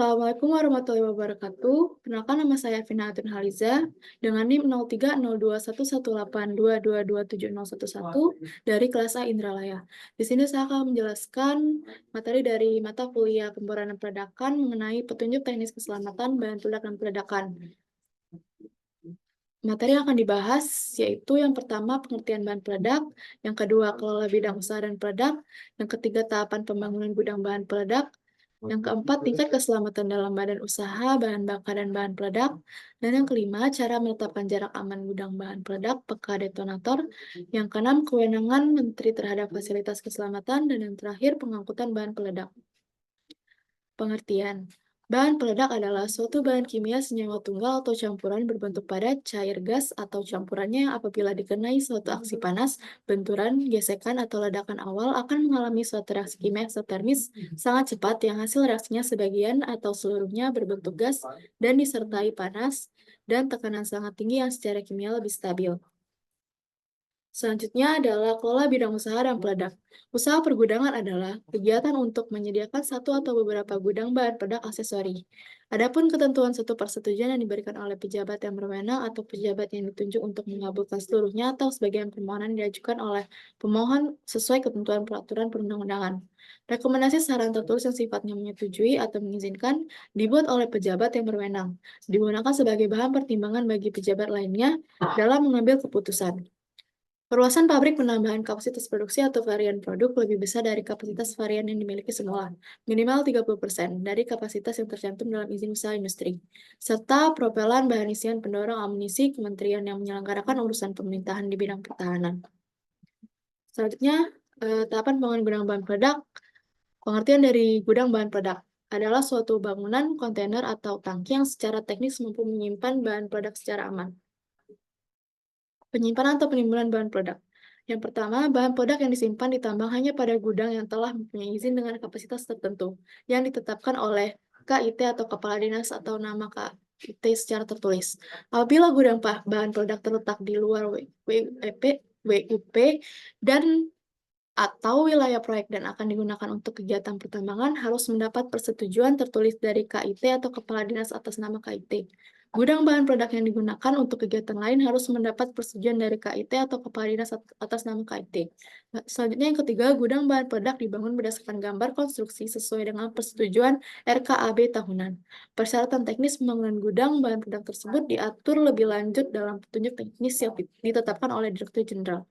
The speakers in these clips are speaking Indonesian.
Assalamualaikum warahmatullahi wabarakatuh. Perkenalkan nama saya Vina Atun Haliza dengan NIM 03021182227011 dari kelas A Indralaya. Di sini saya akan menjelaskan materi dari mata kuliah pemrograman peledakan mengenai petunjuk teknis keselamatan bahan peledak dan peledakan. Materi yang akan dibahas yaitu yang pertama pengertian bahan peledak, yang kedua kelola bidang usaha dan peledak, yang ketiga tahapan pembangunan gudang bahan peledak, yang keempat tingkat keselamatan dalam badan usaha, bahan bakar, dan bahan peledak, dan yang kelima cara menetapkan jarak aman gudang bahan peledak peka detonator, yang keenam kewenangan menteri terhadap fasilitas keselamatan, dan yang terakhir pengangkutan bahan peledak. Pengertian. Bahan peledak adalah suatu bahan kimia senyawa tunggal atau campuran berbentuk padat, cair, gas, atau campurannya yang apabila dikenai suatu aksi panas, benturan, gesekan, atau ledakan awal akan mengalami suatu reaksi kimia eksotermis sangat cepat yang hasil reaksinya sebagian atau seluruhnya berbentuk gas dan disertai panas dan tekanan sangat tinggi yang secara kimia lebih stabil. Selanjutnya adalah kelola bidang usaha dan peledak. Usaha pergudangan adalah kegiatan untuk menyediakan satu atau beberapa gudang bahan peledak aksesori. Adapun ketentuan satu persetujuan yang diberikan oleh pejabat yang berwenang atau pejabat yang ditunjuk untuk mengabulkan seluruhnya atau sebagian permohonan diajukan oleh pemohon sesuai ketentuan peraturan perundang-undangan. Rekomendasi saran tertulis yang sifatnya menyetujui atau mengizinkan dibuat oleh pejabat yang berwenang, digunakan sebagai bahan pertimbangan bagi pejabat lainnya dalam mengambil keputusan. Perluasan pabrik penambahan kapasitas produksi atau varian produk lebih besar dari kapasitas varian yang dimiliki semula, minimal 30% dari kapasitas yang tercantum dalam izin usaha industri, serta propelan bahan isian pendorong amunisi kementerian yang menyelenggarakan urusan pemerintahan di bidang pertahanan. Selanjutnya, tahapan pembangunan gudang bahan peledak. Pengertian dari gudang bahan peledak adalah suatu bangunan, kontainer, atau tangki yang secara teknis mampu menyimpan bahan peledak secara aman. Penyimpanan atau penimbunan bahan peledak. Yang pertama, bahan peledak yang disimpan di tambang hanya pada gudang yang telah mempunyai izin dengan kapasitas tertentu, yang ditetapkan oleh KIT atau Kepala Dinas atau nama KIT secara tertulis. Apabila gudang bahan peledak terletak di luar WUP dan atau wilayah proyek dan akan digunakan untuk kegiatan pertambangan harus mendapat persetujuan tertulis dari KIT atau Kepala Dinas atas nama KIT. Gudang bahan peledak yang digunakan untuk kegiatan lain harus mendapat persetujuan dari KIT atau Kepala Dinas atas nama KIT. Selanjutnya yang ketiga, gudang bahan peledak dibangun berdasarkan gambar konstruksi sesuai dengan persetujuan RKAB tahunan. Persyaratan teknis pembangunan gudang bahan peledak tersebut diatur lebih lanjut dalam petunjuk teknis yang ditetapkan oleh Direktur Jenderal.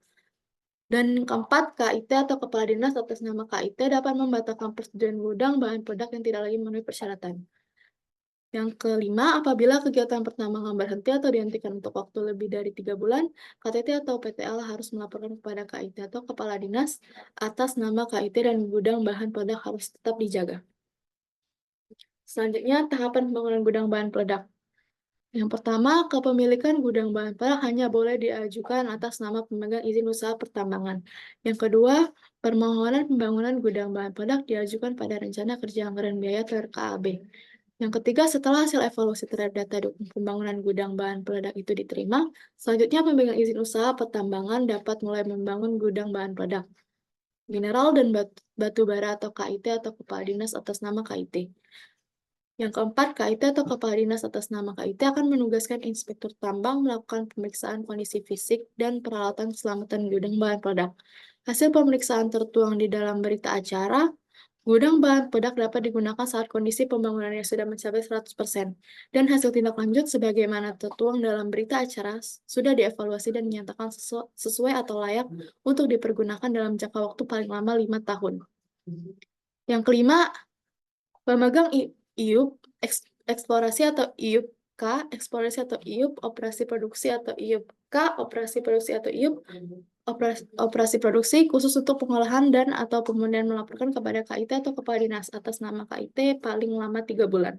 Dan keempat, KIT atau Kepala Dinas atas nama KIT dapat membatalkan persetujuan gudang bahan peledak yang tidak lagi memenuhi persyaratan. Yang kelima, apabila kegiatan pertambangan berhenti atau dihentikan untuk waktu lebih dari 3 bulan, KTT atau PTL harus melaporkan kepada KIT atau Kepala Dinas atas nama KIT dan gudang bahan peledak harus tetap dijaga. Selanjutnya, tahapan pembangunan gudang bahan peledak. Yang pertama, kepemilikan gudang bahan peledak hanya boleh diajukan atas nama pemegang izin usaha pertambangan. Yang kedua, permohonan pembangunan gudang bahan peledak diajukan pada rencana kerja anggaran biaya atau RKAB. Yang ketiga, setelah hasil evaluasi terhadap data dukung pembangunan gudang bahan peledak itu diterima, selanjutnya pemegang izin usaha pertambangan dapat mulai membangun gudang bahan peledak, mineral dan batu bara atau KIT atau Kepala Dinas atas nama KIT. Yang keempat, KIT atau Kepala Dinas atas nama KIT akan menugaskan inspektur tambang melakukan pemeriksaan kondisi fisik dan peralatan keselamatan gudang bahan peledak. Hasil pemeriksaan tertuang di dalam berita acara. Gudang bahan peledak dapat digunakan saat kondisi pembangunannya sudah mencapai 100%, dan hasil tindak lanjut sebagaimana tertuang dalam berita acara sudah dievaluasi dan dinyatakan sesuai atau layak untuk dipergunakan dalam jangka waktu paling lama 5 tahun. Yang kelima, pemegang IUP, eksplorasi atau IUP K, eksplorasi atau IUP, operasi produksi atau IUP K, operasi produksi atau IUP, operasi produksi khusus untuk pengolahan dan atau kemudian melaporkan kepada KIT atau Kepala Dinas atas nama KIT paling lama 3 bulan.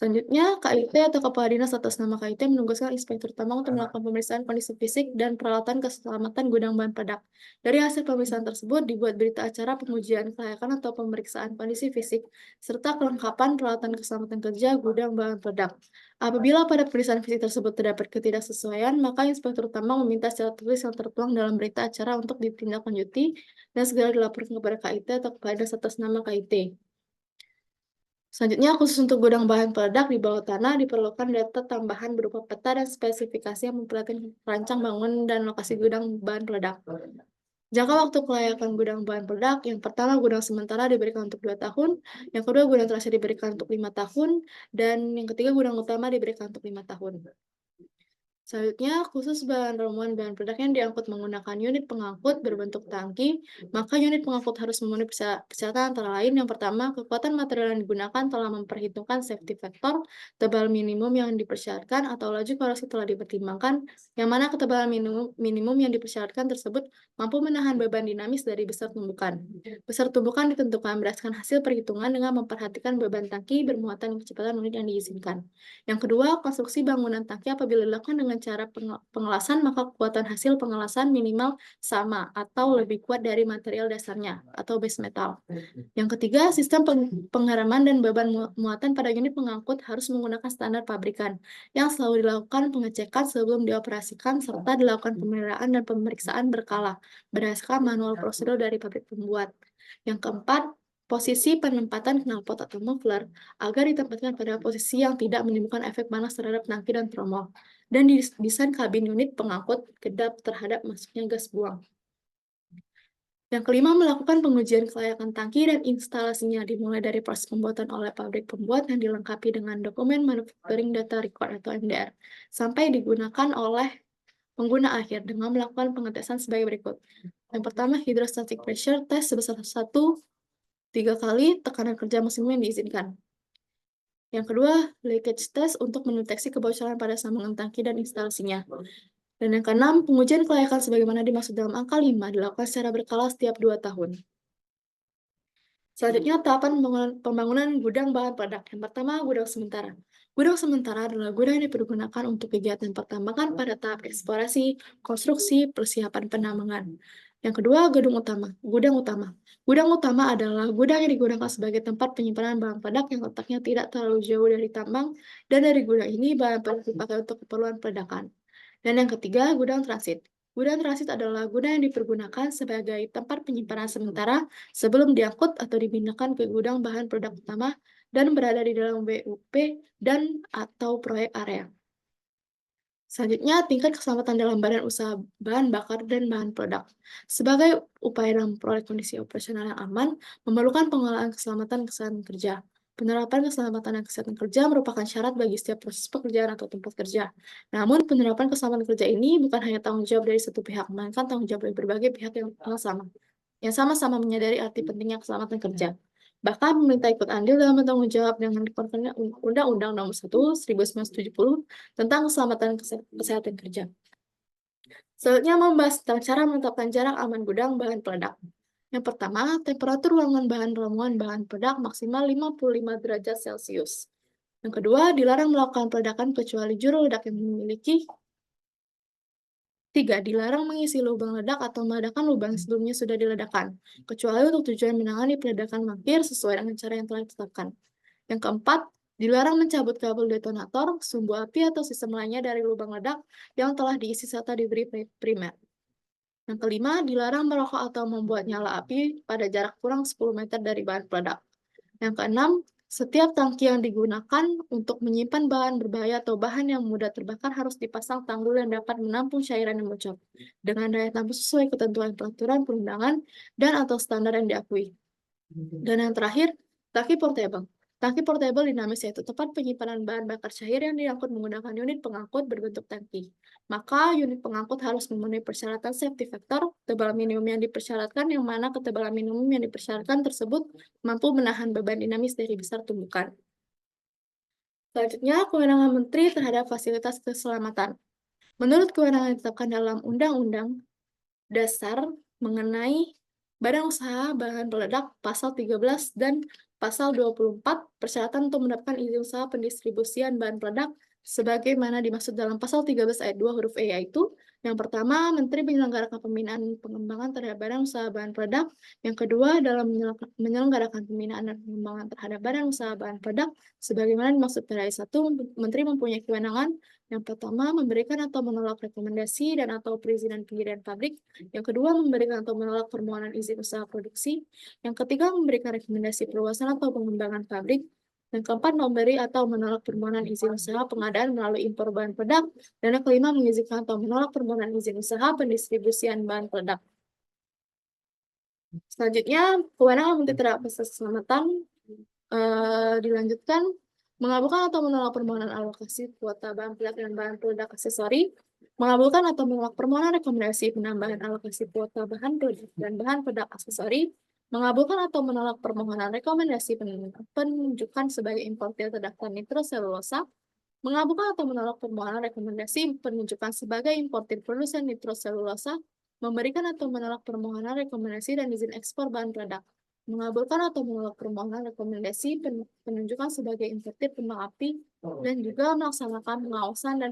Selanjutnya, KIT atau Kepala Dinas atas nama KIT menugaskan inspektur tambang untuk melakukan pemeriksaan kondisi fisik dan peralatan keselamatan gudang bahan peledak. Dari hasil pemeriksaan tersebut, dibuat berita acara pengujian kelayakan atau pemeriksaan kondisi fisik, serta kelengkapan peralatan keselamatan kerja gudang bahan peledak. Apabila pada pemeriksaan fisik tersebut terdapat ketidaksesuaian, maka inspektur tambang meminta secara tertulis yang tertuang dalam berita acara untuk ditindaklanjuti dan segera dilaporkan kepada KIT atau Kepala Dinas atas nama KIT. Selanjutnya, khusus untuk gudang bahan peledak di bawah tanah diperlukan data tambahan berupa peta dan spesifikasi yang memperhatikan rancang bangunan dan lokasi gudang bahan peledak. Jangka waktu kelayakan gudang bahan peledak, yang pertama gudang sementara diberikan untuk 2 tahun, yang kedua gudang terasier diberikan untuk 5 tahun, dan yang ketiga gudang utama diberikan untuk 5 tahun. Selanjutnya, khusus bahan ramuan bahan peledak yang diangkut menggunakan unit pengangkut berbentuk tangki, maka unit pengangkut harus memenuhi persyaratan antara lain. Yang pertama, kekuatan material yang digunakan telah memperhitungkan safety factor, tebal minimum yang dipersyaratkan, atau laju korosi telah dipertimbangkan, yang mana ketebalan minimum yang dipersyaratkan tersebut mampu menahan beban dinamis dari besar tumbukan. Besar tumbukan ditentukan berdasarkan hasil perhitungan dengan memperhatikan beban tangki bermuatan kecepatan unit yang diizinkan. Yang kedua, konstruksi bangunan tangki apabila dilakukan dengan cara pengelasan, maka kekuatan hasil pengelasan minimal sama atau lebih kuat dari material dasarnya atau base metal. Yang ketiga, sistem pengereman dan beban muatan pada unit pengangkut harus menggunakan standar pabrikan yang selalu dilakukan pengecekan sebelum dioperasikan serta dilakukan pemeliharaan dan pemeriksaan berkala berdasarkan manual prosedur dari pabrik pembuat. Yang keempat, posisi penempatan knalpot atau muffler agar ditempatkan pada posisi yang tidak menimbulkan efek panas terhadap tangki dan tromol, dan desain kabin unit pengangkut kedap terhadap masuknya gas buang. Yang kelima, melakukan pengujian kelayakan tangki dan instalasinya dimulai dari proses pembuatan oleh pabrik pembuat yang dilengkapi dengan dokumen Manufacturing Data Record atau MDR, sampai digunakan oleh pengguna akhir dengan melakukan pengetesan sebagai berikut. Yang pertama, hydrostatic pressure test sebesar 1/3 kali tekanan kerja maksimum yang diizinkan. Yang kedua, leakage test untuk mendeteksi kebocoran pada sambungan tangki dan instalasinya. Dan yang keenam, pengujian kelayakan sebagaimana dimaksud dalam angka 5 dilakukan secara berkala setiap 2 tahun. Selanjutnya, tahapan pembangunan gudang bahan peledak. Yang pertama, gudang sementara. Gudang sementara adalah gudang yang dipergunakan untuk kegiatan pertambangan pada tahap eksplorasi, konstruksi, persiapan penambangan. Yang kedua, gudang utama. Gudang utama adalah gudang yang digunakan sebagai tempat penyimpanan bahan peledak yang letaknya tidak terlalu jauh dari tambang, dan dari gudang ini bahan peledak dipakai untuk keperluan peledakan. Dan yang ketiga, gudang transit. Gudang transit adalah gudang yang dipergunakan sebagai tempat penyimpanan sementara sebelum diangkut atau dipindahkan ke gudang bahan peledak utama dan berada di dalam WUP dan atau proyek area. Selanjutnya, tingkat keselamatan dalam badan usaha bahan bakar dan bahan peledak. Sebagai upaya dalam memperoleh kondisi operasional yang aman, memerlukan pengelolaan keselamatan kesehatan kerja. Penerapan keselamatan dan kesehatan kerja merupakan syarat bagi setiap proses pekerjaan atau tempat kerja. Namun, penerapan keselamatan kerja ini bukan hanya tanggung jawab dari satu pihak, melainkan tanggung jawab dari berbagai pihak yang sama-sama menyadari arti pentingnya keselamatan kerja. Bahkan pemerintah ikut andil dalam bertanggung jawab dengan dikeluarkannya Undang-Undang Nomor 1 1970 tentang keselamatan kesehatan kerja. Selanjutnya membahas tentang cara menetapkan jarak aman gudang bahan peledak. Yang pertama, temperatur ruangan bahan ramuan bahan peledak maksimal 55 derajat Celcius. Yang kedua, dilarang melakukan peledakan kecuali juru ledak yang memiliki. 3. Dilarang mengisi lubang ledak atau meledakkan lubang yang sebelumnya sudah diledakkan, kecuali untuk tujuan menangani peledakan mampir sesuai dengan cara yang telah ditetapkan. Yang keempat, dilarang mencabut kabel detonator, sumbu api, atau sistem lainnya dari lubang ledak yang telah diisi serta diberi primer. Yang kelima, dilarang merokok atau membuat nyala api pada jarak kurang 10 meter dari bahan peledak. Yang keenam, setiap tangki yang digunakan untuk menyimpan bahan berbahaya atau bahan yang mudah terbakar harus dipasang tanggul yang dapat menampung cairan yang bocor dengan daya tampung sesuai ketentuan peraturan perundangan dan atau standar yang diakui. Dan yang terakhir, tangki portable. Tangki portable dinamis yaitu tempat penyimpanan bahan bakar cair yang diangkut menggunakan unit pengangkut berbentuk tangki. Maka unit pengangkut harus memenuhi persyaratan safety factor, tebal minimum yang dipersyaratkan, yang mana ketebalan minimum yang dipersyaratkan tersebut mampu menahan beban dinamis dari besar tumbukan. Selanjutnya, kewenangan Menteri terhadap fasilitas keselamatan. Menurut kewenangan yang ditetapkan dalam Undang-Undang Dasar mengenai Badan Usaha Bahan Peledak Pasal 13 dan Pasal 24, persyaratan untuk mendapatkan izin usaha pendistribusian bahan peledak sebagaimana dimaksud dalam Pasal 13 ayat 2 huruf E, yaitu yang pertama, Menteri menyelenggarakan pembinaan pengembangan terhadap badan usaha bahan peledak. Yang kedua, dalam menyelenggarakan pembinaan dan pengembangan terhadap badan usaha bahan peledak sebagaimana dimaksud pada ayat 1, Menteri mempunyai kewenangan yang pertama, memberikan atau menolak rekomendasi dan atau perizinan pendirian pabrik. Yang kedua, memberikan atau menolak permohonan izin usaha produksi. Yang ketiga, memberikan rekomendasi perluasan atau pengembangan pabrik. Yang keempat, memberi atau menolak permohonan izin usaha pengadaan melalui impor bahan peledak. Dan yang kelima, mengizinkan atau menolak permohonan izin usaha pendistribusian bahan peledak. Selanjutnya, kewenangan Menteri Terhadap Keselamatan dilanjutkan mengabulkan atau menolak permohonan alokasi kuota bahan peledak dan bahan peledak aksesori, mengabulkan atau menolak permohonan rekomendasi penambahan alokasi kuota bahan peledak dan bahan peledak aksesori, mengabulkan atau menolak permohonan rekomendasi penunjukan sebagai importir terdaftar nitroselulosa, mengabulkan atau menolak permohonan rekomendasi penunjukan sebagai importir produsen nitroselulosa, memberikan atau menolak permohonan rekomendasi dan izin ekspor bahan peledak, mengabulkan atau menolak permohonan rekomendasi penunjukan sebagai importir kembang api, dan juga melaksanakan pengawasan dan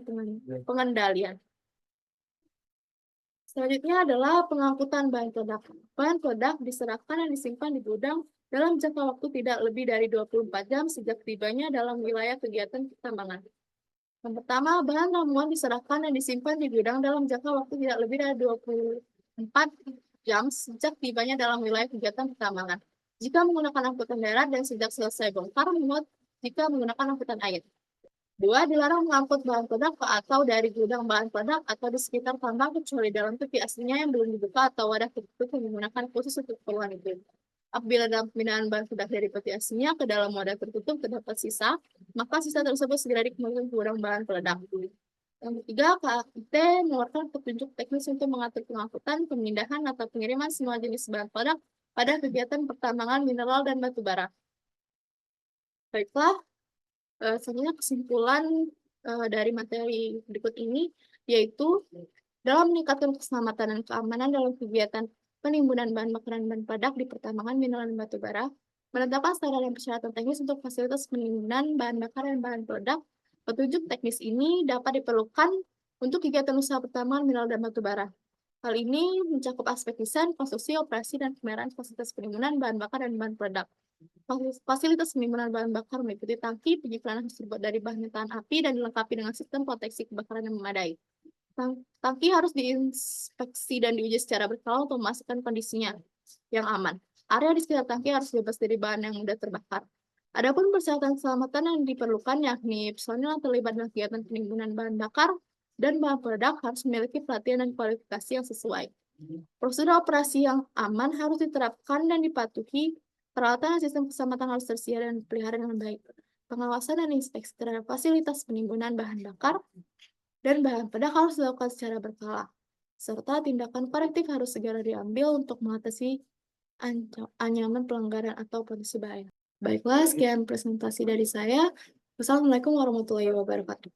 pengendalian. Selanjutnya adalah pengangkutan bahan peledak. Bahan peledak diserahkan dan disimpan di gudang dalam jangka waktu tidak lebih dari 24 jam sejak tibanya dalam wilayah kegiatan pertambangan. Yang pertama, bahan ramuan diserahkan dan disimpan di gudang dalam jangka waktu tidak lebih dari 24 jam sejak tibanya dalam wilayah kegiatan pertambangan. Jika menggunakan angkutan darat dan sejak selesai bongkar muat jika menggunakan angkutan air. 2. Dilarang mengangkut bahan peledak ke atau dari gudang bahan peledak atau di sekitar tambang kecuali dalam peti aslinya yang belum dibuka atau wadah tertutup yang digunakan khusus untuk keperluan itu. Apabila dalam pemindahan bahan peledak dari peti aslinya ke dalam wadah tertutup terdapat sisa, maka sisa tersebut segera dikembalikan ke gudang bahan peledak. Yang ketiga, KAIT mengeluarkan petunjuk teknis untuk mengatur pengangkutan, pemindahan, atau pengiriman semua jenis bahan peledak pada kegiatan pertambangan mineral dan batu bara. Baiklah, selanjutnya kesimpulan dari materi berikut ini, yaitu dalam meningkatkan keselamatan dan keamanan dalam kegiatan penimbunan bahan bakar dan bahan peledak di pertambangan mineral dan batu bara, menetapkan standar dan persyaratan teknis untuk fasilitas penimbunan bahan bakar dan bahan peledak. Petunjuk teknis ini dapat diperlukan untuk kegiatan usaha pertambangan mineral dan batu bara. Hal ini mencakup aspek desain, konstruksi, operasi, dan pemeliharaan fasilitas penimbunan bahan bakar dan bahan peledak. Fasilitas penimbunan bahan bakar meliputi tangki penyimpanan harus terbuat dari bahan yang tahan api dan dilengkapi dengan sistem proteksi kebakaran yang memadai. Tangki harus diinspeksi dan diuji secara berkala untuk memastikan kondisinya yang aman. Area di sekitar tangki harus bebas dari bahan yang mudah terbakar. Adapun persyaratan keselamatan yang diperlukan yakni personil yang terlibat dalam kegiatan penimbunan bahan bakar dan bahan peledak harus memiliki pelatihan dan kualifikasi yang sesuai. Prosedur operasi yang aman harus diterapkan dan dipatuhi. Peralatan dan sistem keselamatan harus tersedia dan dipelihara dengan baik. Pengawasan dan inspeksi terhadap fasilitas penimbunan bahan bakar dan bahan peledak harus dilakukan secara berkala, serta tindakan korektif harus segera diambil untuk mengatasi ancaman pelanggaran atau potensi bahaya. Baiklah, sekian presentasi dari saya. Wassalamualaikum warahmatullahi wabarakatuh.